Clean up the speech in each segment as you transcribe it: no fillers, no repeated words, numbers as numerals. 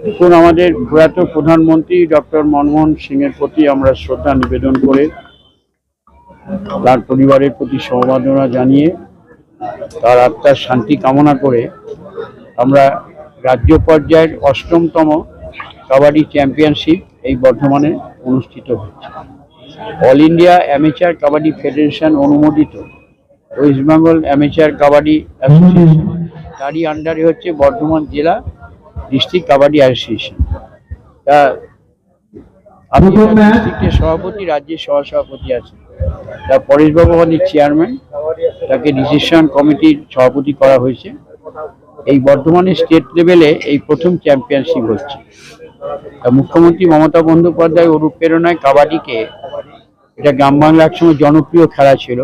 এখন আমাদের প্রয়াত প্রধানমন্ত্রী ডক্টর মনমোহন সিংয়ের প্রতি আমরা শ্রদ্ধা নিবেদন করে তার পরিবারের প্রতি সমবেদনা জানিয়ে তার আত্মার শান্তি কামনা করে আমরা রাজ্য পর্যায়ের ৮ম কাবাডি চ্যাম্পিয়নশিপ এই বর্ধমানে অনুষ্ঠিত হচ্ছে। All India amateur kabaddi federation অনুমোদিত west Bengal amateur kabaddi association তারই আন্ডারে হচ্ছে বর্ধমান জেলা ডিস্ট্রিক্ট কাবাডি অ্যাসোসিয়েশন। তা আমি ডিস্ট্রিক্টের সভাপতি, রাজ্যের সহসভাপতি আছি। তা পরেশবাবু আমাদের চেয়ারম্যান, তাকে ডিসিশন কমিটির সভাপতি করা হয়েছে। এই বর্ধমানে স্টেট লেভেলে এই প্রথম চ্যাম্পিয়নশিপ হচ্ছে। মুখ্যমন্ত্রী মমতা বন্দ্যোপাধ্যায় অনুপ্রেরণায় কাবাডিকে, এটা গ্রাম বাংলা একসময় জনপ্রিয় খেলা ছিল,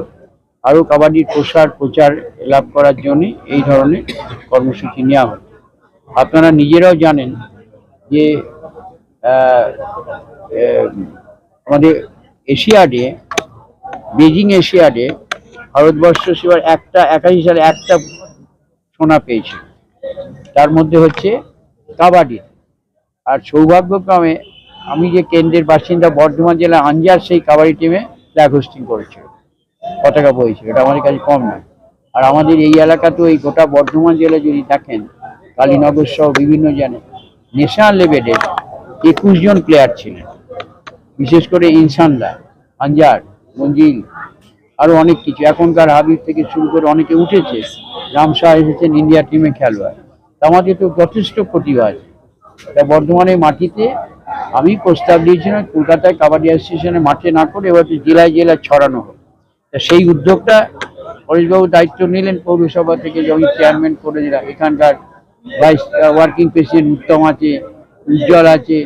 আরও কাবাডির প্রচার লাভ করার জন্য এই ধরনের কর্মসূচি নেওয়া হয়। আপনারা নিজেরাও জানেন যে আমাদের এশিয়াডে, বেজিং এশিয়াডে ভারতবর্ষ সেবার 81 সালে একটা সোনা পেয়েছে, তার মধ্যে হচ্ছে কাবাডি। আর সৌভাগ্যক্রমে আমি যে কেন্দ্রের বাসিন্দা বর্ধমান জেলা আঞ্জার সেই কাবাডি টিমে ফ্ল্যাগ হোস্টিং করেছিল, পতাকা বইছিল, এটা আমাদের কাছে কম নয়। আর আমাদের এই এলাকাতেও এই গোটা বর্ধমান জেলা যদি দেখেন, কালীনগর সহ বিভিন্ন জায়গায় ন্যাশনাল লেভেলের 21 জন প্লেয়ার ছিলেন, বিশেষ করে ইনসানদা, আঞ্জার, মঞ্জিল, আরও অনেক কিছু। এখনকার হাবিব থেকে শুরু করে অনেকে উঠেছে, রামশাহ এসেছেন ইন্ডিয়া টিমে খেলোয়াড়। আমাদের তো যথেষ্ট প্রতিভা আছে। তা বর্ধমানের মাটিতে আমি প্রস্তাব দিয়েছিলাম কলকাতায় কাবাডি অ্যাসোসিয়েশনে মাঠে না করে এবার জেলায় জেলায় ছড়ানো হোক। তা সেই উদ্যোগটা পরেশবাবু দায়িত্ব নিলেন পৌরসভা থেকে, আমি চেয়ারম্যান করে দিলাম। এখানকার ভাইস ওয়ার্কিং প্রেসিডেন্ট উত্তম আছে, উজ্জ্বল আছে,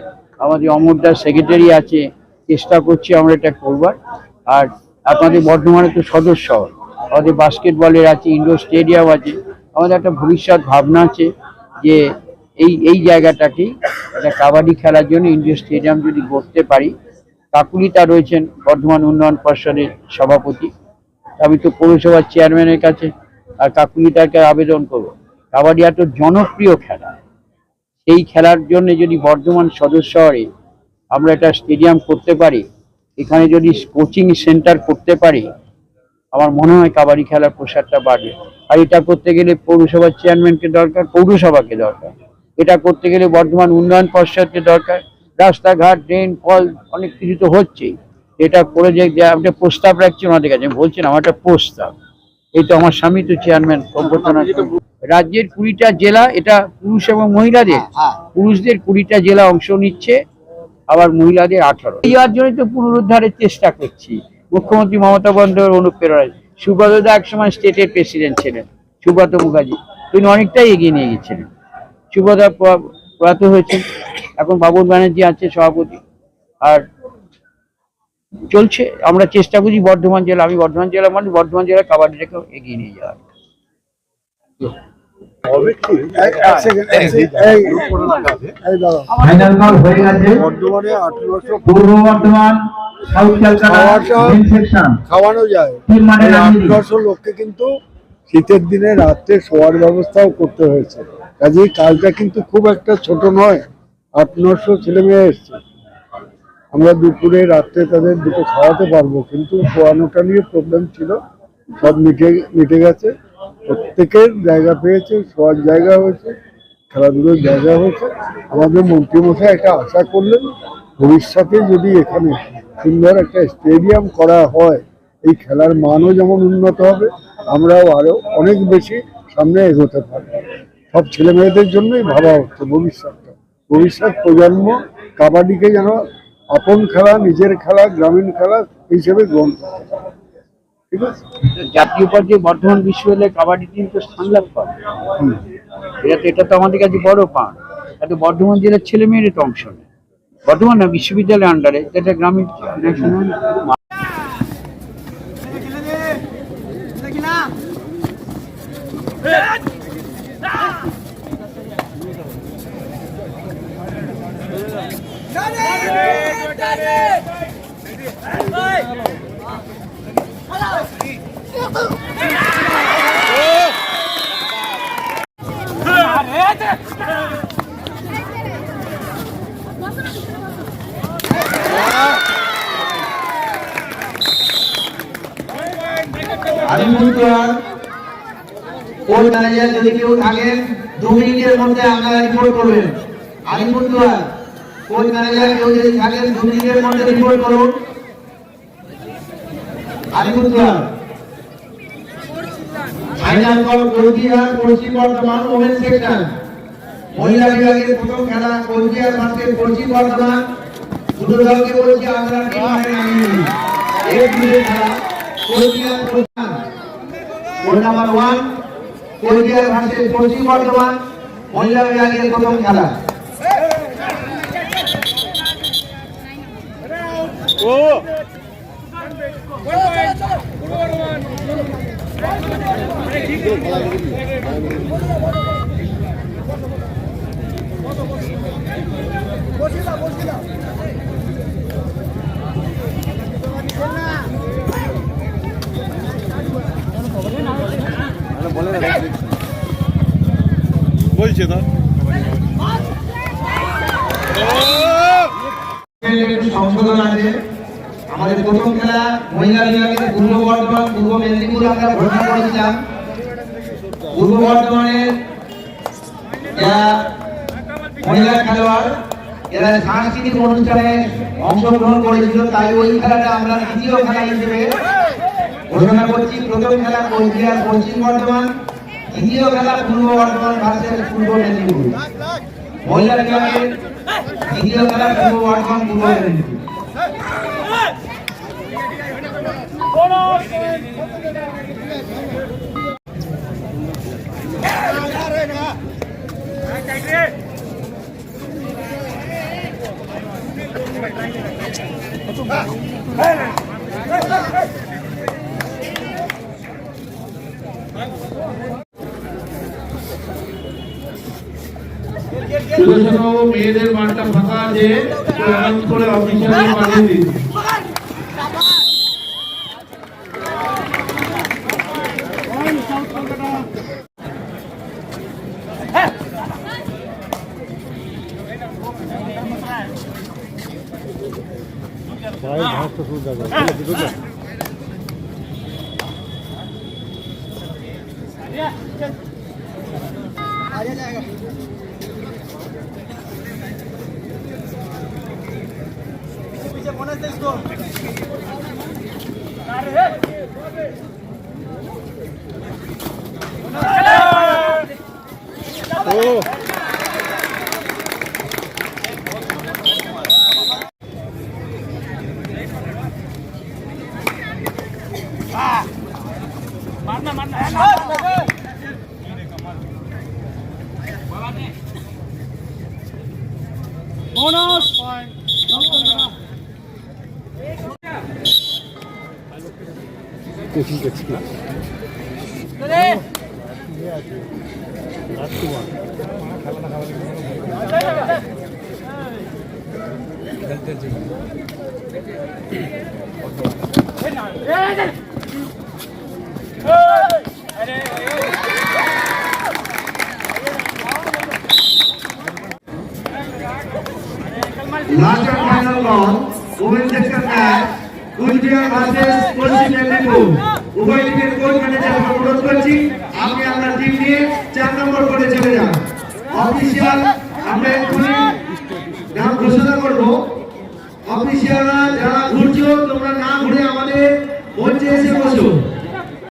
আমাদের অমরদাস সেক্রেটারি আছে। চেষ্টা করছি আমরা এটা করবার। আর আপনাদের বর্ধমানে তো সদর শহর, আমাদের বাস্কেটবলের আছে, ইনডোর স্টেডিয়াম আছে। আমাদের একটা ভবিষ্যৎ ভাবনা আছে যে এই জায়গাটাকেই একটা কাবাডি খেলার জন্য ইনডোর স্টেডিয়াম যদি করতে পারি। কাকুলিতা রয়েছেন বর্ধমান উন্নয়ন পর্ষদের সভাপতি, আমি তো পৌরসভার চেয়ারম্যানের কাছে আর কাকুলিতাকে আবেদন করবো। কাবাডি এত জনপ্রিয় খেলা, এই খেলার জন্য যদি বর্ধমান সদর শহরে আমরা একটা স্টেডিয়াম করতে পারি, এখানে যদি কোচিং সেন্টার করতে পারি, আমার মনে হয় কাবাডি খেলার প্রসারটা বাড়বে। আর এটা করতে গেলে পৌরসভার চেয়ারম্যানকে দরকার, পৌরসভাকে দরকার। এটা করতে গেলে বর্ধমান উন্নয়ন পর্ষদকে দরকার। রাস্তাঘাট, ড্রেন, কল, অনেক কিছু তো হচ্ছেই। এটা করে যে আপনি প্রস্তাব রাখছি ওনাদের কাছে, বলছেন আমার একটা প্রস্তাব। এই তো আমার স্বামী তো চেয়ারম্যান সম্বর্ধনা। রাজ্যের 20টা জেলা, এটা পুরুষ এবং মহিলাদের, পুরুষদের 20টা জেলা অংশ নিচ্ছে, আবার মহিলাদের 18। এই জন্যই তো পুনরুদ্ধারের চেষ্টা করছি। মুখ্যমন্ত্রী মমতা বন্দ্যোপাধ্যায়ের অনুপ্রেরণায় সুব্রতদা একসময় স্টেটের প্রেসিডেন্ট ছিলেন, সুব্রত মুখার্জি, তিনি অনেকটাই এগিয়ে নিয়ে গেছিলেন। সুব্রতদা প্রয়াত হয়েছেন, এখন বাবুল ব্যানার্জি আছে সভাপতি। আর চলছে, আমরা চেষ্টা করছি বর্ধমান জেলা, আমি বর্ধমান জেলা মানে বর্ধমান জেলা কাবাডিটাকে এগিয়ে নিয়ে যাওয়ার। খাওয়ানো যায় 1800 লোককে, কিন্তু শীতের দিনে রাত্রে শোয়ার ব্যবস্থাও করতে হয়েছে। কাজেই কাজটা কিন্তু খুব একটা ছোট নয়। 800-900 ছেলে মেয়ে এসছে। আমরা দুপুরে রাত্রে তাদের দুটো খাওয়াতে পারবো, কিন্তু শোয়ানোটা নিয়ে প্রবলেম ছিল, সব মিটে গেছে। প্রত্যেকের জায়গা পেয়েছে, শোয়ার জায়গা হয়েছে, খেলাধুলোর জায়গা হয়েছে। আমাদের মন্ত্রীমশাই একটা আশা করলেন, ভবিষ্যতে যদি এখানে সুন্দর একটা স্টেডিয়াম করা হয়, এই খেলার মানও যেমন উন্নত হবে, আমরাও আরো অনেক বেশি সামনে এগোতে পারবো। সব ছেলে মেয়েদের জন্যই ভাবা হচ্ছে ভবিষ্যৎটা, ভবিষ্যৎ প্রজন্ম কাবাডিকে যেন আপন খেলা, নিজের খেলা, গ্রামীণ খেলা হিসেবে গ্রহণ করতে পারে। ঠিক আছে, জাতীয় পর্যায়ে বর্ধমান বিশ্ববিদ্যালয় কাবাডি টিম তো স্থান লাভ করে, এটা তো আমাদের কাছে বড় পান। এত বর্ধমান জেলার ছেলে মেয়ের তো অংশ নেই, বর্ধমান না বিশ্ববিদ্যালয়ের আন্ডারে, এটা গ্রামীণ আলিপুরদুয়ার কোচ ম্যানেজার যদি কেউ থাকেন 2 মিনিটের মধ্যে আপনারা রিপোর্ট করবেন। আলিপুরদুয়ার কোচ ম্যানেজার কেউ যদি থাকেন 2 মিনিটের মধ্যে রিপোর্ট করুন। Alipurduar final for Cooch Behar Paschim Bardhaman women section মহিলা বিভাগের প্রথম খেলা কোচবিহার ভার্সেস পশ্চিম বর্ধমান। দুটো দলকে বলছি আপনারা টিম লাইনে নামিয়ে নিন। এই দুটো খেলা কোচবিহার প্রধান কোচ নাম্বার 1 কোচবিহার ভার্সেস পশ্চিম বর্ধমান মহিলা বিভাগের প্রথম খেলা। বলছে তো একটু সংশোধন আছে। আমাদের প্রথম খেলা মহিলা বিভাগের পূর্ব বর্ধমান পূর্ব মেদিনীপুর আমরা ঘোষণা করেছিলাম। পূর্ব বর্ধমানের যারা মহিলা খেলোয়াড় এরা সাংস্কৃতিক অনুষ্ঠানে অংশগ্রহণ করেছিল, তাই ওই খেলাটা আমরা দ্বিতীয় খেলা হিসেবে ঘোষণা করছি। প্রথম খেলা কোচবিহার পশ্চিম বর্ধমান, দ্বিতীয় খেলা পূর্ব বর্ধমান ভার্সেস পূর্ব মেদিনীপুর। মহিলা বিভাগের দ্বিতীয় খেলা পূর্ব বর্ধমান পূর্ব মেদিনীপুর। মেয়েদের মাঠটা ফাঁকা আছে, অ্যানাউন্স করে অফিসিয়ালি পাঠিয়ে দিন। Last and final call, women's section match, Coachbihaar versus পশ্চিম মেদিনীপুর। উভয় টিমের কোচ ম্যানেজার অনুরোধ করছি আপনি আপনার টিম নিয়ে 4 নম্বর করে চলে যান। অফিসিয়াল আমরা এক্ষুনি নাম ঘোষণা করব। অফিসিয়ালরা যারা ঘুরছো তোমরা না ঘুরে আমাদের মঞ্চে এসে বসো।